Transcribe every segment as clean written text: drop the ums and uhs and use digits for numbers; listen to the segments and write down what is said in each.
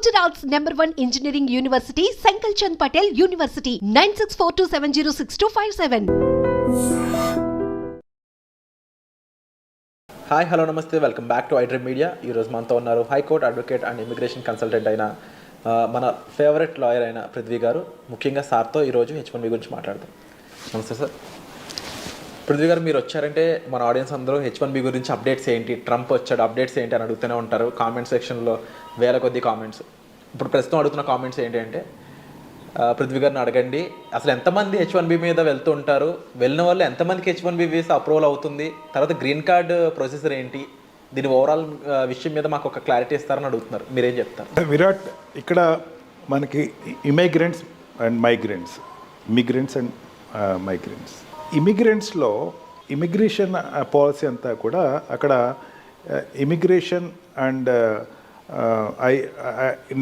Gujarat's #1 engineering university, Sankal Chand Patel University, 9642706257. Hi hello namaste, welcome back to iDream media. ఈరోజు మనతో ఉన్నారు high court advocate and immigration consultant అయిన మన favourite lawyer అయిన పృథ్వీ గారు. ముఖ్యంగా సార్తో ఈరోజు H1B గురించి మాట్లాడదాం. నమస్తే సార్. పృథ్వీ గారు, మీరు వచ్చారంటే మన ఆడియన్స్ అందరూ H1B గురించి అప్డేట్స్ ఏంటి, ట్రంప్ వచ్చాడు అప్డేట్స్ ఏంటి అని అడుగుతూనే ఉంటారు. కామెంట్ సెక్షన్లో వేల కొద్ది కామెంట్స్. ఇప్పుడు ప్రస్తుతం అడుగుతున్న కామెంట్స్ ఏంటి అంటే, పృథ్వీ గారిని అడగండి, అసలు ఎంతమంది H1B మీద వెళ్తూ ఉంటారు, వెళ్ళిన వాళ్ళు ఎంతమందికి H1B వీసా అప్రూవల్ అవుతుంది, తర్వాత గ్రీన్ కార్డ్ ప్రొసెసర్ ఏంటి, దీని ఓవరాల్ విషయం మీద మాకు ఒక క్లారిటీ ఇస్తారని అడుగుతున్నారు. మీరేం చెప్తారు? విరాట్, ఇక్కడ మనకి ఇమిగ్రెంట్స్ అండ్ మైగ్రెంట్స్, ఇమిగ్రెంట్స్లో ఇమిగ్రేషన్ పాలసీ అంతా కూడా అక్కడ ఇమిగ్రేషన్ అండ్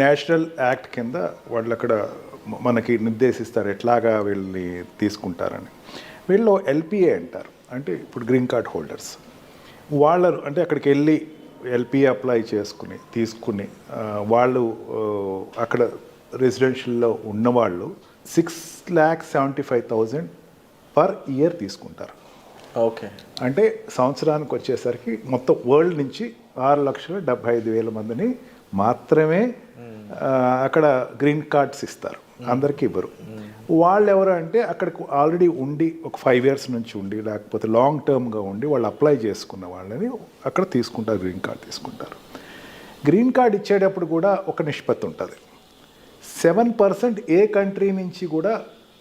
నేషనల్ యాక్ట్ కింద వాళ్ళు అక్కడ మనకి నిర్దేశిస్తారు ఎట్లాగా వీళ్ళని తీసుకుంటారని. వీళ్ళు ఎల్పిఏ అంటారు, అంటే ఇప్పుడు గ్రీన్ కార్డ్ హోల్డర్స్. వాళ్ళు అంటే అక్కడికి వెళ్ళి ఎల్పిఏ అప్లై తీసుకుని వాళ్ళు అక్కడ రెసిడెన్షియల్లో ఉన్నవాళ్ళు 6,75,000 పర్ ఇయర్ తీసుకుంటారు. ఓకే, అంటే సంవత్సరానికి వచ్చేసరికి మొత్తం వరల్డ్ నుంచి 6,75,000 మందిని మాత్రమే అక్కడ గ్రీన్ కార్డ్స్ ఇస్తారు, అందరికీ ఇవ్వరు. వాళ్ళు ఎవరు అంటే అక్కడికి ఆల్రెడీ ఉండి ఒక 5 years నుంచి ఉండి, లేకపోతే లాంగ్ టర్మ్గా ఉండి వాళ్ళు అప్లై చేసుకున్న వాళ్ళని అక్కడ తీసుకుంటారు, గ్రీన్ కార్డ్ తీసుకుంటారు. గ్రీన్ కార్డ్ ఇచ్చేటప్పుడు కూడా ఒక నిష్పత్తి ఉంటుంది. 7% ఏ కంట్రీ నుంచి కూడా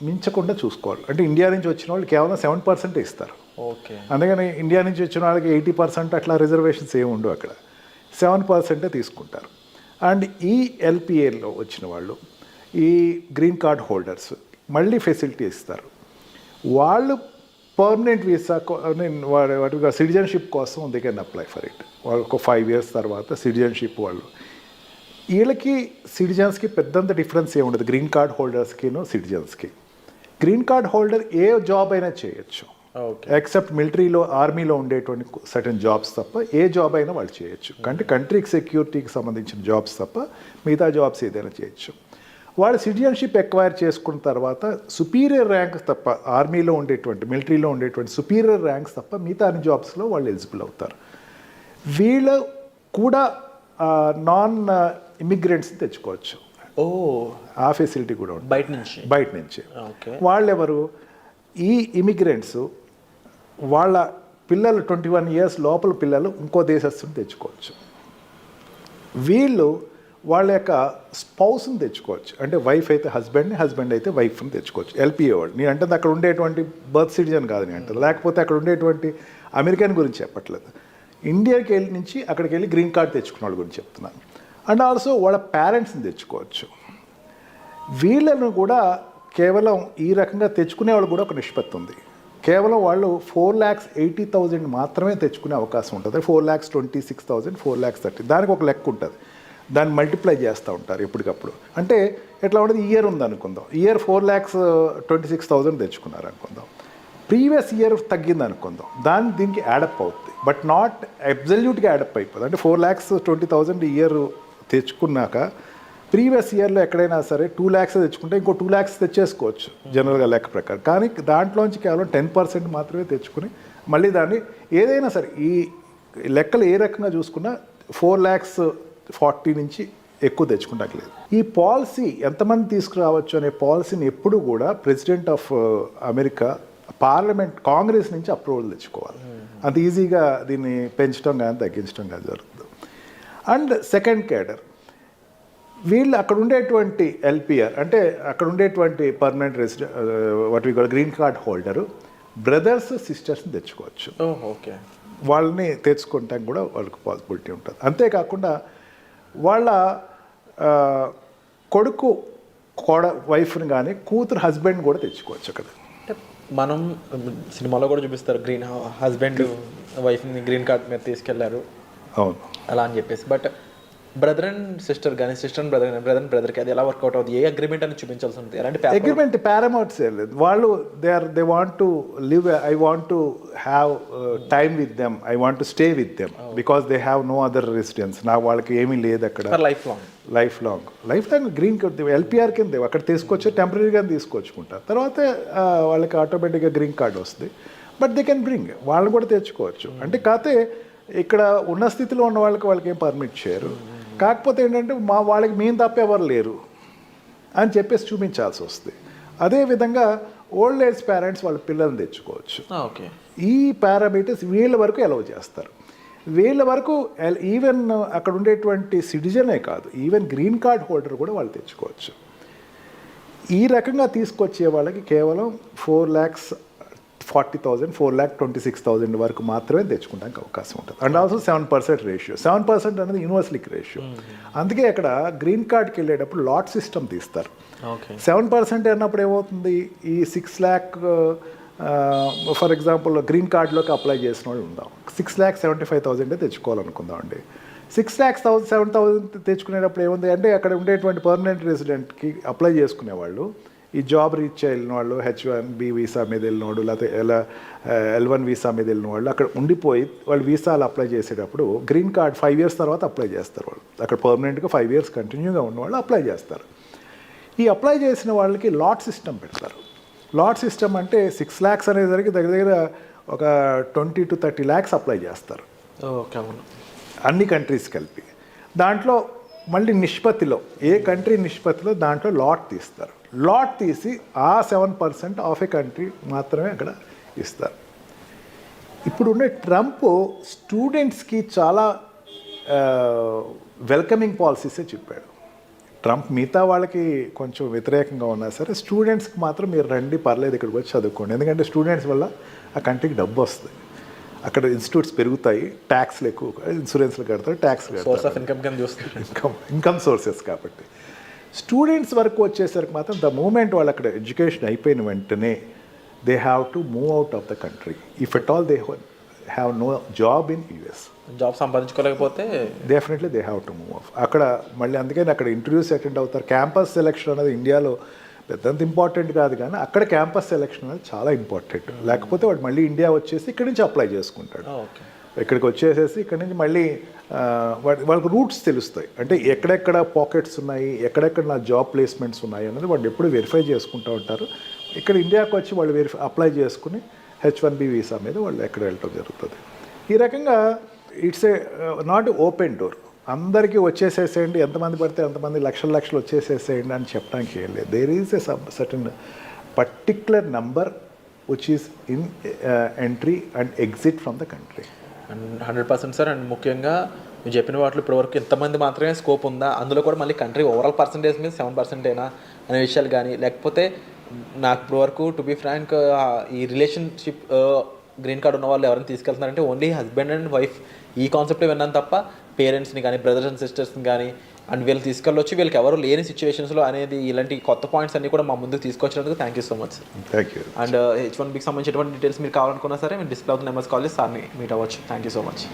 మించకుండా చూసుకోవాలి. అంటే ఇండియా నుంచి వచ్చిన వాళ్ళు కేవలం 7% ఇస్తారు. ఓకే, అందుకని ఇండియా నుంచి వచ్చిన వాళ్ళకి 80% అట్లా రిజర్వేషన్స్ ఏమి ఉండవు, అక్కడ 7% తీసుకుంటారు. అండ్ ఈ ఎల్పిఏలో వచ్చిన వాళ్ళు, ఈ గ్రీన్ కార్డ్ హోల్డర్స్ మళ్ళీ ఫెసిలిటీ ఇస్తారు. వాళ్ళు పర్మనెంట్ వీసా వాటి సిటిజన్షిప్ కోసం they can apply for it. వాళ్ళు ఒక 5 years తర్వాత సిటిజన్షిప్ వాళ్ళు, వీళ్ళకి సిటిజన్స్కి పెద్దంత డిఫరెన్స్ ఏమి ఉండదు, గ్రీన్ కార్డ్ హోల్డర్స్కిను సిటిజన్స్కి. గ్రీన్ కార్డ్ హోల్డర్ ఏ జాబ్ అయినా చేయొచ్చు, ఎక్సెప్ట్ మిలిటరీలో, ఆర్మీలో ఉండేటువంటి సర్టన్ జాబ్స్ తప్ప ఏ జాబ్ అయినా వాళ్ళు చేయొచ్చు. అంటే కంట్రీకి సెక్యూరిటీకి సంబంధించిన జాబ్స్ తప్ప మిగతా జాబ్స్ ఏదైనా చేయొచ్చు. వాళ్ళు సిటిజన్షిప్ ఎక్వైర్ చేసుకున్న తర్వాత సుపీరియర్ ర్యాంక్స్ తప్ప, ఆర్మీలో ఉండేటువంటి, మిలిటరీలో ఉండేటువంటి సుపీరియర్ ర్యాంక్స్ తప్ప మిగతా అన్ని జాబ్స్లో వాళ్ళు ఎలిజిబుల్ అవుతారు. వీళ్ళు కూడా నాన్ ఇమిగ్రెంట్స్ని తెచ్చుకోవచ్చు. ఆ ఫెసిలిటీ కూడా ఉంటుంది బయట నుంచి. వాళ్ళెవరు? ఈ ఇమిగ్రెంట్స్ వాళ్ళ పిల్లలు 21 years లోపల పిల్లలు ఇంకో దేశస్తుని తెచ్చుకోవచ్చు. వీళ్ళు వాళ్ళ యొక్క స్పౌస్ని తెచ్చుకోవచ్చు. అంటే వైఫ్ అయితే హస్బెండ్ని, హస్బెండ్ అయితే వైఫ్ని తెచ్చుకోవచ్చు. ఎల్పిఏ వాళ్ళు. నేను అంటే అక్కడ ఉండేటువంటి బర్త్ సిటిజన్ కాదు నేను అంటే, లేకపోతే అక్కడ ఉండేటువంటి అమెరికన్ గురించి చెప్పట్లేదు, ఇండియాకి వెళ్ళి నుంచి అక్కడికి వెళ్ళి గ్రీన్ కార్డ్ తెచ్చుకున్న వాళ్ళ గురించి చెప్తున్నాను. అండ్ ఆల్సో వాళ్ళ పేరెంట్స్ని తెచ్చుకోవచ్చు. వీళ్ళను కూడా కేవలం ఈ రకంగా తెచ్చుకునే వాళ్ళు కూడా ఒక నిష్పత్తి ఉంది. కేవలం వాళ్ళు 4,80,000 మాత్రమే తెచ్చుకునే అవకాశం ఉంటుంది. 4,26,000, 4,30,000 దానికి ఒక లెక్క ఉంటుంది. దాన్ని మల్టిప్లై చేస్తూ ఉంటారు ఎప్పటికప్పుడు. అంటే ఎట్లా ఉంటుంది, ఇయర్ ఉంది అనుకుందాం, ఇయర్ 4,26,000 తెచ్చుకున్నారు అనుకుందాం, ప్రీవియస్ ఇయర్ తగ్గింది అనుకుందాం, దీనికి యాడప్ అవుతుంది. బట్ నాట్ అబ్జల్యూట్గా యాడప్ అయిపోతుంది. అంటే 4,20,000 ఇయర్ తెచ్చుకున్నాక ప్రీవియస్ ఇయర్లో ఎక్కడైనా సరే 2 lakhs తెచ్చుకుంటే ఇంకో 2 lakhs తెచ్చేసుకోవచ్చు జనరల్గా లెక్క ప్రకారం. కానీ దాంట్లోంచి కేవలం 10% మాత్రమే తెచ్చుకుని మళ్ళీ దాన్ని ఏదైనా సరే ఈ లెక్కలు ఏ రకంగా చూసుకున్నా 4,40,000 నుంచి ఎక్కువ తెచ్చుకుంటలేదు. ఈ పాలసీ ఎంతమంది తీసుకురావచ్చు అనే పాలసీని ఎప్పుడు కూడా president of America parliament, Congress నుంచి అప్రూవల్ తెచ్చుకోవాలి. అంత ఈజీగా దీన్ని పెంచడం కానీ తగ్గించడం కానీ జరుగుతుంది. అండ్ సెకండ్ క్యాడర్, వీళ్ళు అక్కడ ఉండేటువంటి ఎల్పిఆర్ అంటే అక్కడ ఉండేటువంటి పర్మనెంట్ రెసిడెంట్ వాటి గ్రీన్ కార్డ్ హోల్డరు బ్రదర్స్, సిస్టర్స్ని తెచ్చుకోవచ్చు. ఓకే, వాళ్ళని తెచ్చుకోవటానికి కూడా వాళ్ళకి పాసిబిలిటీ ఉంటుంది. అంతేకాకుండా వాళ్ళ కొడుకు వైఫ్ని కానీ కూతురు హస్బెండ్ కూడా తెచ్చుకోవచ్చు. అక్కడ మనం సినిమాలో కూడా చూపిస్తారు, హస్బెండ్ వైఫ్ని గ్రీన్ కార్డ్ మీద తీసుకెళ్లారు, అవును అలా అని చెప్పేసి. బట్ బ్రదర్ అండ్ సిస్టర్ కానీ, సిస్టర్ అండ్ బ్రదర్ కానీ, బ్రదర్కి అది ఎలా వర్కౌట్ అవుతుంది? ఏ అగ్రిమెంట్ అని చూపించాల్సి ఉంటుంది? అలాంటి అగ్రిమెంట్ పారామౌంట్స్ ఏం లేదు. వాళ్ళు they want to live, I want to have time with them, I want to stay with them because they have no other residence. నా వాళ్ళకి ఏమీ లేదు అక్కడ, life long life long green card LPR కింద అక్కడ తీసుకొచ్చి టెంపరీగా తీసుకొచ్చుకుంటారు. తర్వాత వాళ్ళకి ఆటోమేటిక్గా గ్రీన్ కార్డ్ వస్తుంది. బట్ దే కెన్ బ్రింగ్, వాళ్ళు కూడా తెచ్చుకోవచ్చు. అంటే కాకపోతే ఇక్కడ ఉన్న స్థితిలో ఉన్న వాళ్ళకి ఏం పర్మిట్ చేయరు. కాకపోతే ఏంటంటే వాళ్ళకి మేము తప్ప ఎవరు లేరు అని చెప్పేసి చూపించాల్సి వస్తుంది. అదేవిధంగా ఓల్డ్ ఏజ్ పేరెంట్స్ వాళ్ళ పిల్లల్ని తెచ్చుకోవచ్చు. ఓకే, ఈ పారామీటర్స్ వీళ్ళ వరకు అలౌ చేస్తారు. వీళ్ళ వరకు ఈవెన్ అక్కడ ఉండేటువంటి సిటిజనే కాదు, ఈవెన్ గ్రీన్ కార్డ్ హోల్డర్ కూడా వాళ్ళు తెచ్చుకోవచ్చు. ఈ రకంగా తీసుకొచ్చే వాళ్ళకి కేవలం 4,40,000 4,26,000 వరకు మాత్రమే తెచ్చుకోవడానికి అవకాశం ఉంటుంది. And also 7% ratio. 7% అనేది యూనివర్సలిక్ రేషియో. అందుకే అక్కడ గ్రీన్ కార్డ్కి వెళ్ళేటప్పుడు లాట్ సిస్టమ్ తీస్తారు. 7% అన్నప్పుడు ఏమవుతుంది, ఈ 6 lakh ఫర్ ఎగ్జాంపుల్ గ్రీన్ కార్డులోకి అప్లై చేసిన వాళ్ళు ఉందాం, 6,75,000 తెచ్చుకోవాలనుకుందాం అండి. 6,07,000 తెచ్చుకునేటప్పుడు ఏముంది అంటే అక్కడ ఉండేటువంటి పర్మనెంట్ రెసిడెంట్కి అప్లై చేసుకునేవాళ్ళు, ఈ జాబ్ రీచ్ వెళ్ళిన వాళ్ళు, H1B వీసా మీద వెళ్ళిన వాళ్ళు, లేకపోతే L1 వీసా మీద వెళ్ళిన వాళ్ళు అక్కడ ఉండిపోయి వాళ్ళు వీసాలు అప్లై చేసేటప్పుడు గ్రీన్ కార్డ్ 5 years తర్వాత అప్లై చేస్తారు. వాళ్ళు అక్కడ పర్మనెంట్గా 5 years కంటిన్యూగా ఉన్నవాళ్ళు అప్లై చేస్తారు. ఈ అప్లై చేసిన వాళ్ళకి లాట్ సిస్టమ్ పెడతారు. లాట్ సిస్టమ్ అంటే 6 lakhs అనేసరికి దగ్గర ఒక 20 to 30 lakhs అప్లై చేస్తారు. ఓకే, అవును, అన్ని కంట్రీస్ కలిపి. దాంట్లో మళ్ళీ నిష్పత్తిలో ఏ కంట్రీ నిష్పత్తిలో దాంట్లో లాట్ తీస్తారు. లాట్ తీసి ఆ 7% ఆఫ్ ఏ కంట్రీ మాత్రమే అక్కడ ఇస్తారు. ఇప్పుడున్న ట్రంప్ స్టూడెంట్స్కి చాలా వెల్కమింగ్ పాలసీసే చెప్పాడు. ట్రంప్ మిగతా వాళ్ళకి కొంచెం వ్యతిరేకంగా ఉన్నా సరే స్టూడెంట్స్కి మాత్రం మీరు రండి, పర్లేదు ఇక్కడికి వచ్చి చదువుకోండి. ఎందుకంటే స్టూడెంట్స్ వల్ల ఆ కంట్రీకి డబ్బు వస్తుంది, అక్కడ ఇన్స్టిట్యూట్స్ పెరుగుతాయి, ట్యాక్స్లు ఎక్కువ, ఇన్సూరెన్స్లు కడతారు, ట్యాక్స్లు కడతారు, ఇన్కమ్ సోర్సెస్. కాబట్టి స్టూడెంట్స్ వరకు వచ్చేసరికి మాత్రం ద మూమెంట్ వాళ్ళు అక్కడ ఎడ్యుకేషన్ అయిపోయిన వెంటనే they have to move out of the country. If at all they have no job in US, job సంపాదించుకోలేకపోతే definitely they have to move off. అక్కడ మళ్ళీ అందుకని అక్కడ ఇంటర్వ్యూస్ అటెండ్ అవుతారు. క్యాంపస్ సెలెక్షన్ అనేది ఇండియాలో పెద్దంత ఇంపార్టెంట్ కాదు, కానీ అక్కడ క్యాంపస్ సెలెక్షన్ అనేది చాలా ఇంపార్టెంట్. లేకపోతే వాడు మళ్ళీ ఇండియా వచ్చేసి ఇక్కడి నుంచి అప్లై చేసుకుంటాడు. ఇక్కడికి వచ్చేసేసి ఇక్కడి నుంచి మళ్ళీ వాళ్ళకి రూట్స్ తెలుస్తాయి. అంటే ఎక్కడెక్కడ పాకెట్స్ ఉన్నాయి, ఎక్కడెక్కడ నా జాబ్ ప్లేస్మెంట్స్ ఉన్నాయి అనేది వాళ్ళు ఎప్పుడు వెరిఫై చేసుకుంటూ ఉంటారు. ఇక్కడ ఇండియాకి వచ్చి వాళ్ళు అప్లై చేసుకుని H1B వీసా మీద వాళ్ళు ఎక్కడ వెళ్ళటం జరుగుతుంది. ఈ రకంగా it's a not open door. అందరికీ వచ్చేసేసేయండి, ఎంతమంది పడితే అంతమంది లక్షలు వచ్చేసేసేయండి అని చెప్పడానికి ఏం లేదు. There is a certain particular number which is in entry and exit from the country. And 100% sir. And ముఖ్యంగా మీరు చెప్పిన వాటిలో ఇప్పటివరకు ఎంతమంది మాత్రమే స్కోప్ ఉందా, అందులో కూడా మళ్ళీ కంట్రీ ఓవరాల్ పర్సంటేజ్ మీద 7% అయినా అనే విషయాలు కానీ, లేకపోతే నాకు ఇప్పటివరకు టు బి ఫ్రాంక్ ఈ రిలేషన్షిప్ గ్రీన్ కార్డ్ ఉన్న వాళ్ళు ఎవరైనా తీసుకెళ్తున్నారంటే ఓన్లీ హస్బెండ్ అండ్ వైఫ్ ఈ కాన్సెప్ట్ విన్నాను తప్ప పేరెంట్స్ని కానీ బ్రదర్స్ అండ్ సిస్టర్స్ని కానీ అండ్ వీళ్ళు తీసుకెళ్ళొచ్చి వీళ్ళకి ఎవరు లేని సిచ్యువేషన్స్లో అనేది ఇలాంటి కొత్త పాయింట్స్ అన్ని కూడా మా ముందుకు తీసుకొచ్చినందుకు thank you so much sir. Thank you. And H1Bకి సంబంధించినటువంటి డీటెయిల్స్ మీరు కావాలనుకున్నా సరే మీరు డిస్ప్లే అవుతున్న నెంబర్స్ కాల్ చేసి సార్ని మీట్ అవ్వచ్చు. Thank you so much.